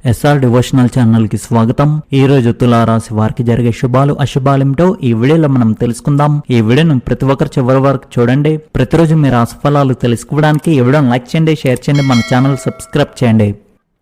SR devotional channel కి స్వాగతం. ఈ రోజు తులారాశి వారికి జరిగే శుభాలు అశుభాలేమిటో ఈ వీడియోలో మనం తెలుసుకుందాం. ఈ వీడియోను ప్రతి ఒక్కరు చివరి వరకు చూడండి. ప్రతిరోజు మీ రాశి ఫలాలు తెలుసుకోవడానికి ఈ వీడియోను లైక్ చేయండి, షేర్ చేయండి, మన ఛానల్ సబ్స్క్రైబ్ చేయండి.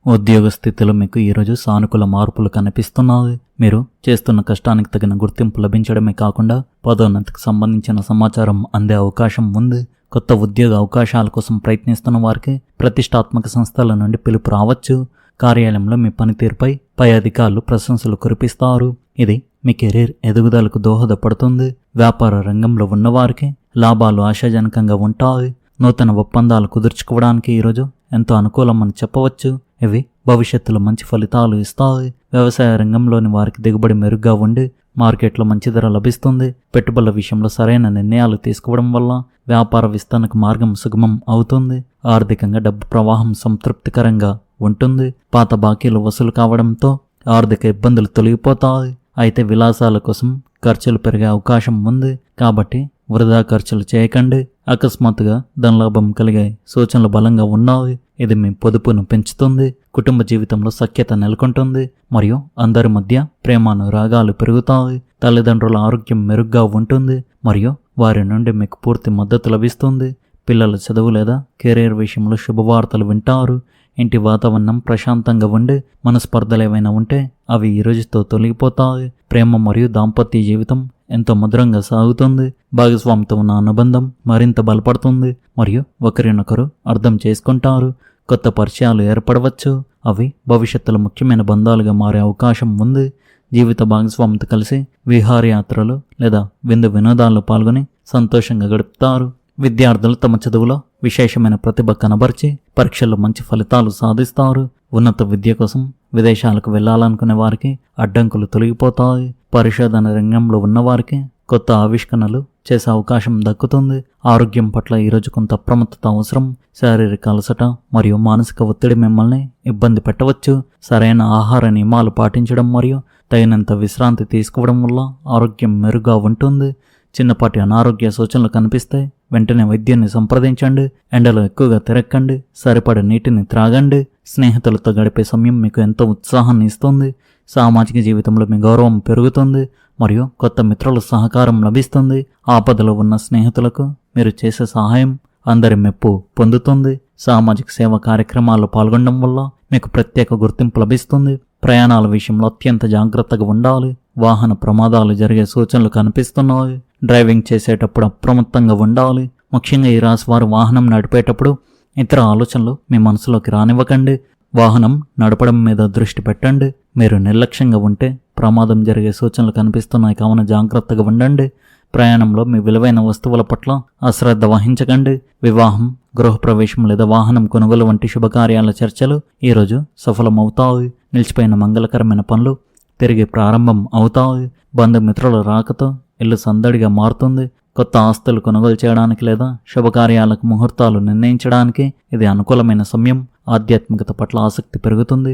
ఉద్యోగ స్థితిలో మీకు ఈరోజు సానుకూల మార్పులు కనిపిస్తున్నాయి. మీరు చేస్తున్న కష్టానికి తగిన గుర్తింపు లభించడమే కాకుండా పదోన్నతికి సంబంధించిన సమాచారం అందే అవకాశం ఉంది. కొత్త ఉద్యోగ అవకాశాల కోసం ప్రయత్నిస్తున్న వారికి ప్రతిష్టాత్మక సంస్థల నుండి పిలుపు రావచ్చు. కార్యాలయంలో మీ పనితీరుపై పై అధికారులు ప్రశంసలు కురిపిస్తారు. ఇది మీ కెరీర్ ఎదుగుదలకు దోహదపడుతుంది. వ్యాపార రంగంలో ఉన్నవారికి లాభాలు ఆశాజనకంగా ఉంటాయి. నూతన ఒప్పందాలు కుదుర్చుకోవడానికి ఈరోజు ఎంతో అనుకూలమని చెప్పవచ్చు. ఇవి భవిష్యత్తులో మంచి ఫలితాలు ఇస్తాయి. వ్యవసాయ రంగంలోని వారికి దిగుబడి మెరుగ్గా ఉండి మార్కెట్లో మంచి ధర లభిస్తుంది. పెట్టుబడుల విషయంలో సరైన నిర్ణయాలు తీసుకోవడం వల్ల వ్యాపార విస్తరణకు మార్గం సుగమం అవుతుంది. ఆర్థికంగా డబ్బు ప్రవాహం సంతృప్తికరంగా ఉంటుంది. పాత బాకీలు వసూలు కావడంతో ఆర్థిక ఇబ్బందులు తొలగిపోతాయి. అయితే విలాసాల కోసం ఖర్చులు పెరిగే అవకాశం ఉంది. కాబట్టి వృధా ఖర్చులు చేయకండి. అకస్మాత్తుగా ధనలాభం కలిగే సూచనలు బలంగా ఉన్నాయి. ఇది మీ పొదుపును పెంచుతుంది. కుటుంబ జీవితంలో సఖ్యత నెలకొంటుంది మరియు అందరి మధ్య ప్రేమానురాగాలు పెరుగుతాయి. తల్లిదండ్రుల ఆరోగ్యం మెరుగ్గా ఉంటుంది మరియు వారి నుండి మీకు పూర్తి మద్దతు లభిస్తుంది. పిల్లల చదువు లేదా కెరీర్ విషయంలో శుభవార్తలు వింటారు. ఇంటి వాతావరణం ప్రశాంతంగా ఉండి మనస్పర్ధలు ఏవైనా ఉంటే అవి ఈ రోజుతో తొలగిపోతాయి. ప్రేమ మరియు దాంపత్య జీవితం ఎంతో మధురంగా సాగుతుంది. భాగస్వామితో ఉన్న అనుబంధం మరింత బలపడుతుంది మరియు ఒకరినొకరు అర్థం చేసుకుంటారు. కొత్త పరిచయాలు ఏర్పడవచ్చు. అవి భవిష్యత్తులో ముఖ్యమైన బంధాలుగా మారే అవకాశం ఉంది. జీవిత భాగస్వామితో కలిసి విహారయాత్రలు లేదా విందు వినోదాల్లో పాల్గొని సంతోషంగా గడుపుతారు. విద్యార్థులు తమ చదువులో విశేషమైన ప్రతిభ కనబరిచి పరీక్షల్లో మంచి ఫలితాలు సాధిస్తారు. ఉన్నత విద్య కోసం విదేశాలకు వెళ్లాలనుకునే వారికి అడ్డంకులు తొలగిపోతాయి. పరిశోధన రంగంలో ఉన్నవారికి కొత్త ఆవిష్కరణలు చేసే అవకాశం దక్కుతుంది. ఆరోగ్యం పట్ల ఈరోజు కొంత అప్రమత్తత అవసరం. శారీరక అలసట మరియు మానసిక ఒత్తిడి మిమ్మల్ని ఇబ్బంది పెట్టవచ్చు. సరైన ఆహార నియమాలు పాటించడం మరియు తగినంత విశ్రాంతి తీసుకోవడం వల్ల ఆరోగ్యం మెరుగ్గా ఉంటుంది. చిన్నపాటి అనారోగ్య సూచనలు కనిపిస్తే వెంటనే వైద్యాన్ని సంప్రదించండి. ఎండలో ఎక్కువగా తిరగకండి. సరిపడ నీటిని త్రాగండి. స్నేహితులతో గడిపే సమయం మీకు ఎంతో ఉత్సాహాన్ని ఇస్తుంది. సామాజిక జీవితంలో మీ గౌరవం పెరుగుతుంది మరియు కొత్త మిత్రుల సహకారం లభిస్తుంది. ఆపదలో ఉన్న స్నేహితులకు మీరు చేసే సహాయం అందరి మెప్పు పొందుతుంది. సామాజిక సేవ కార్యక్రమాల్లో పాల్గొనడం వల్ల మీకు ప్రత్యేక గుర్తింపు లభిస్తుంది. ప్రయాణాల విషయంలో అత్యంత జాగ్రత్తగా ఉండాలి. వాహన ప్రమాదాలు జరిగే సూచనలు కనిపిస్తున్నాయి. డ్రైవింగ్ చేసేటప్పుడు అప్రమత్తంగా ఉండాలి. ముఖ్యంగా ఈ రాశి వారు వాహనం నడిపేటప్పుడు ఇతర ఆలోచనలు మీ మనసులోకి రానివ్వకండి. వాహనం నడపడం మీద దృష్టి పెట్టండి. మీరు నిర్లక్ష్యంగా ఉంటే ప్రమాదం జరిగే సూచనలు కనిపిస్తున్నాయి కావున జాగ్రత్తగా ఉండండి. ప్రయాణంలో మీ విలువైన వస్తువుల పట్ల అశ్రద్ధ వహించకండి. వివాహం, గృహప్రవేశం లేదా వాహనం కొనుగోలు వంటి శుభకార్యాల చర్చలు ఈరోజు సఫలమవుతాయి. నిలిచిపోయిన మంగళకరమైన పనులు తిరిగి ప్రారంభం అవుతాయి. బంధుమిత్రుల రాకతో ఇల్లు సందడిగా మారుతుంది. కొత్త ఆస్తులు కొనుగోలు చేయడానికి లేదా శుభకార్యాలకు ముహూర్తాలు నిర్ణయించడానికి ఇది అనుకూలమైన సమయం. ఆధ్యాత్మికత పట్ల ఆసక్తి పెరుగుతుంది.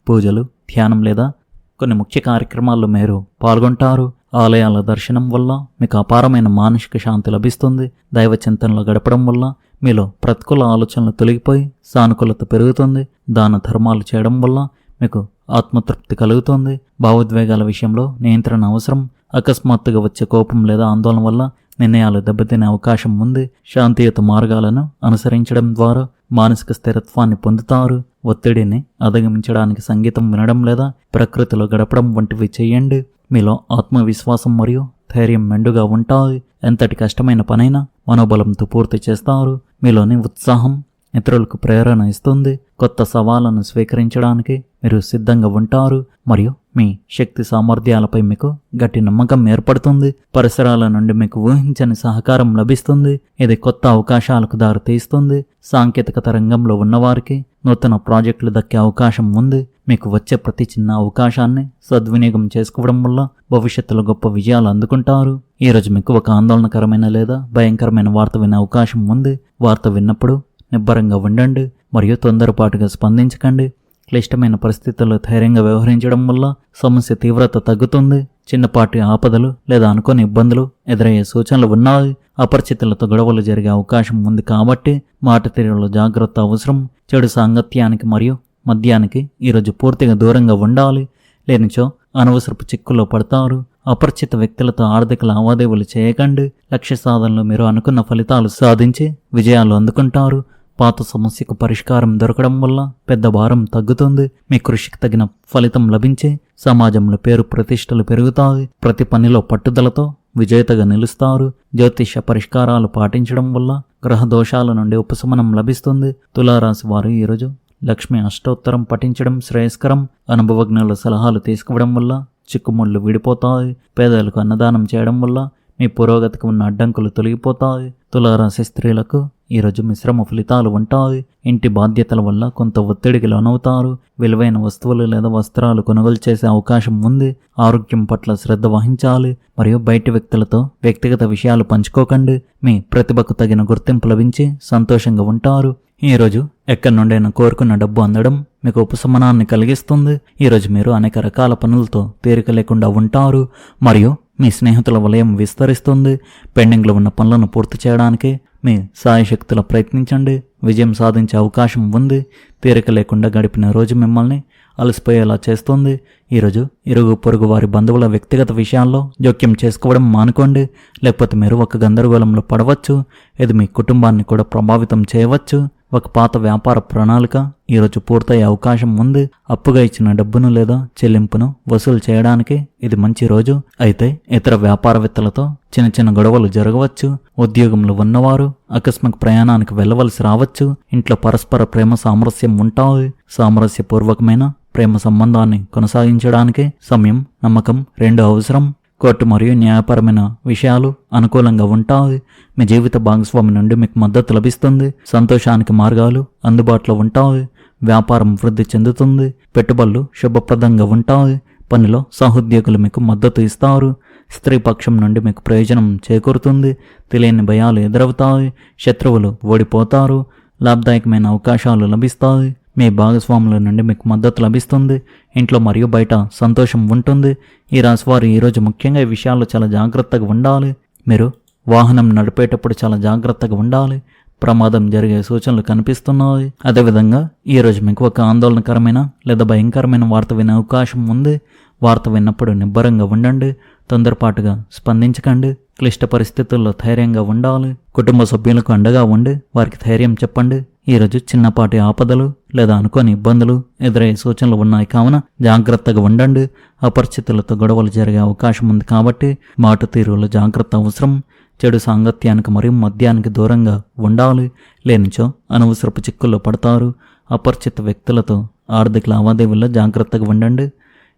పూజలు, ధ్యానం లేదా కొన్ని ముఖ్య కార్యక్రమాల్లో మీరు పాల్గొంటారు. ఆలయాల దర్శనం వల్ల మీకు అపారమైన మానసిక శాంతి లభిస్తుంది. దైవ చింతనలో గడపడం వల్ల మీలో ప్రతికూల ఆలోచనలు తొలగిపోయి సానుకూలత పెరుగుతుంది. దాన ధర్మాలు చేయడం వల్ల మీకు ఆత్మతృప్తి కలుగుతుంది. భావోద్వేగాల విషయంలో నియంత్రణ అవసరం. అకస్మాత్తుగా వచ్చే కోపం లేదా ఆందోళన వల్ల నిర్ణయాలు దెబ్బతినే అవకాశం ఉంది. శాంతియుత మార్గాలను అనుసరించడం ద్వారా మానసిక స్థిరత్వాన్ని పొందుతారు. ఒత్తిడిని అధిగమించడానికి సంగీతం వినడం లేదా ప్రకృతిలో గడపడం వంటివి చేయండి. మీలో ఆత్మవిశ్వాసం మరియు ధైర్యం మెండుగా ఉంటాయి. ఎంతటి కష్టమైన పనైనా మనోబలంతో పూర్తి చేస్తారు. మీలోని ఉత్సాహం ఇతరులకు ప్రేరణ ఇస్తుంది. కొత్త సవాళ్లను స్వీకరించడానికి మీరు సిద్ధంగా ఉంటారు మరియు మీ శక్తి సామర్థ్యాలపై మీకు గట్టి నమ్మకం ఏర్పడుతుంది. పరిసరాల నుండి మీకు ఊహించని సహకారం లభిస్తుంది. ఇది కొత్త అవకాశాలకు దారితీస్తుంది. సాంకేతికత రంగంలో ఉన్నవారికి నూతన ప్రాజెక్టులు దక్కే అవకాశం ఉంది. మీకు వచ్చే ప్రతి చిన్న అవకాశాన్ని సద్వినియోగం చేసుకోవడం వల్ల భవిష్యత్తులో గొప్ప విజయాలు అందుకుంటారు. ఈరోజు మీకు ఒక ఆందోళనకరమైన లేదా భయంకరమైన వార్త వినే అవకాశం ఉంది. వార్త విన్నప్పుడు నిబ్బరంగా ఉండండి మరియు తొందరపాటుగా స్పందించకండి. క్లిష్టమైన పరిస్థితుల్లో ధైర్యంగా వ్యవహరించడం వల్ల సమస్య తీవ్రత తగ్గుతుంది. చిన్నపాటి ఆపదలు లేదా అనుకోని ఇబ్బందులు ఎదురయ్యే సూచనలు ఉన్నాయి. అపరిచితులతో గొడవలు జరిగే అవకాశం ఉంది కాబట్టి మాట తీరులో జాగ్రత్త అవసరం. చెడు సాంగత్యానికి మరియు మద్యానికి ఈరోజు పూర్తిగా దూరంగా ఉండాలి. లేనిచో అనవసరపు చిక్కుల్లో పడతారు. అపరిచిత వ్యక్తులతో ఆర్థిక లావాదేవీలు చేయకండి. లక్ష్య సాధనలో మీరు అనుకున్న ఫలితాలు సాధించి విజయాలు అందుకుంటారు. పాత సమస్యకు పరిష్కారం దొరకడం వల్ల పెద్ద భారం తగ్గుతుంది. మీ కృషికి తగిన ఫలితం లభించి సమాజంలో పేరు ప్రతిష్టలు పెరుగుతాయి. ప్రతి పనిలో పట్టుదలతో విజేతగా నిలుస్తారు. జ్యోతిష పరిష్కారాలు పాటించడం వల్ల గ్రహ దోషాల నుండి ఉపశమనం లభిస్తుంది. తులారాశి వారు ఈరోజు లక్ష్మి అష్టోత్తరం పఠించడం శ్రేయస్కరం. అనుభవజ్ఞుల సలహాలు తీసుకోవడం వల్ల చిక్కుముళ్ళు విడిపోతాయి. పేదలకు అన్నదానం చేయడం వల్ల మీ పురోగతికి ఉన్న అడ్డంకులు తొలగిపోతాయి. తులారాశి స్త్రీలకు ఈరోజు మిశ్రమ ఫలితాలు ఉంటాయి. ఇంటి బాధ్యతల వల్ల కొంత ఒత్తిడికి లోనవుతారు. విలువైన వస్తువులు లేదా వస్త్రాలు కొనుగోలు చేసే అవకాశం ఉంది. ఆరోగ్యం పట్ల శ్రద్ధ వహించాలి మరియు బయటి వ్యక్తులతో వ్యక్తిగత విషయాలు పంచుకోకండి. మీ ప్రతిభకు తగిన గుర్తింపు లభించి సంతోషంగా ఉంటారు. ఈరోజు ఎక్కడి నుండైనా కోరుకున్న డబ్బు అందడం మీకు ఉపశమనాన్ని కలిగిస్తుంది. ఈరోజు మీరు అనేక రకాల పనులతో తీరిక లేకుండా ఉంటారు మరియు మీ స్నేహితుల వలయం విస్తరిస్తుంది. పెండింగ్లో ఉన్న పనులను పూర్తి చేయడానికి మీ సాయశక్తుల ప్రయత్నించండి. విజయం సాధించే అవకాశం ఉంది. తీరిక లేకుండా గడిపిన రోజు మిమ్మల్ని అలసిపోయేలా చేస్తుంది. ఈరోజు ఇరుగు పొరుగు వారి బంధువుల వ్యక్తిగత విషయాల్లో జోక్యం చేసుకోవడం మానుకోండి. లేకపోతే మీరు ఒక గందరగోళంలో పడవచ్చు. ఇది మీ కుటుంబాన్ని కూడా ప్రభావితం చేయవచ్చు. ఒక పాత వ్యాపార ప్రణాళిక ఈరోజు పూర్తయ్యే అవకాశం ఉంది. అప్పుగా ఇచ్చిన డబ్బును లేదా చెల్లింపును వసూలు చేయడానికి ఇది మంచి రోజు. అయితే ఇతర వ్యాపారవేత్తలతో చిన్న చిన్న గొడవలు జరగవచ్చు. ఉద్యోగంలో ఉన్నవారు ఆకస్మిక ప్రయాణానికి వెళ్ళవలసి రావచ్చు. ఇంట్లో పరస్పర ప్రేమ సామరస్యం ఉంటాయి. సామరస్యపూర్వకమైన ప్రేమ సంబంధాన్ని కొనసాగించడానికి సమయం, నమ్మకం రెండు అవసరం. కోర్టు మరియు న్యాయపరమైన విషయాలు అనుకూలంగా ఉంటాయి. మీ జీవిత భాగస్వామి నుండి మీకు మద్దతు లభిస్తుంది. సంతోషానికి మార్గాలు అందుబాటులో ఉంటాయి. వ్యాపారం వృద్ధి చెందుతుంది. పెట్టుబడులు శుభప్రదంగా ఉంటాయి. పనిలో సహోద్యోగులు మీకు మద్దతు ఇస్తారు. స్త్రీ పక్షం నుండి మీకు ప్రయోజనం చేకూరుతుంది. తెలియని భయాలు ఎదురవుతాయి. శత్రువులు ఓడిపోతారు. లాభదాయకమైన అవకాశాలు లభిస్తాయి. మీ భాగస్వాముల నుండి మీకు మద్దతు లభిస్తుంది. ఇంట్లో మరియు బయట సంతోషం ఉంటుంది. ఈ రాశివారు ఈరోజు ముఖ్యంగా ఈ విషయాల్లో చాలా జాగ్రత్తగా ఉండాలి. మీరు వాహనం నడిపేటప్పుడు చాలా జాగ్రత్తగా ఉండాలి. ప్రమాదం జరిగే సూచనలు కనిపిస్తున్నాయి. అదేవిధంగా ఈరోజు మీకు ఒక ఆందోళనకరమైన లేదా భయంకరమైన వార్త వినే అవకాశం ఉంది. వార్త విన్నప్పుడు నిబ్బరంగా ఉండండి. తొందరపాటుగా స్పందించకండి. క్లిష్ట పరిస్థితుల్లో ధైర్యంగా ఉండాలి. కుటుంబ సభ్యులకు అండగా ఉండి వారికి ధైర్యం చెప్పండి. ఈరోజు చిన్నపాటి ఆపదలు లేదా అనుకోని ఇబ్బందులు ఎదురయ్యే సూచనలు ఉన్నాయి కావున జాగ్రత్తగా ఉండండి. అపరిచితులతో గొడవలు జరిగే అవకాశం ఉంది కాబట్టి మాట తీరులో జాగ్రత్త అవసరం. చెడు సాంగత్యానికి మరియు మద్యానికి దూరంగా ఉండాలి. లేనిచో అనవసరపు చిక్కుల్లో పడతారు. అపరిచిత వ్యక్తులతో ఆర్థిక లావాదేవీల్లో జాగ్రత్తగా ఉండండి.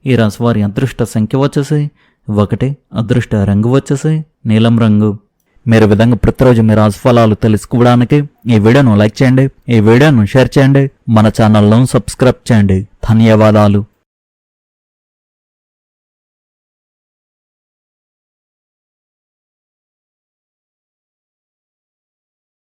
ఈ రాశివారి అదృష్ట సంఖ్య వచ్చేసి 1, అదృష్ట రంగు వచ్చేసి నీలం రంగు. మీరు విధంగా ప్రతిరోజు మీ రాశిఫలాలు తెలుసుకోవడానికి ఈ వీడియోను లైక్ చేయండి, ఈ వీడియోను షేర్ చేయండి, మన ఛానల్ను సబ్స్క్రైబ్ చేయండి. ధన్యవాదాలు.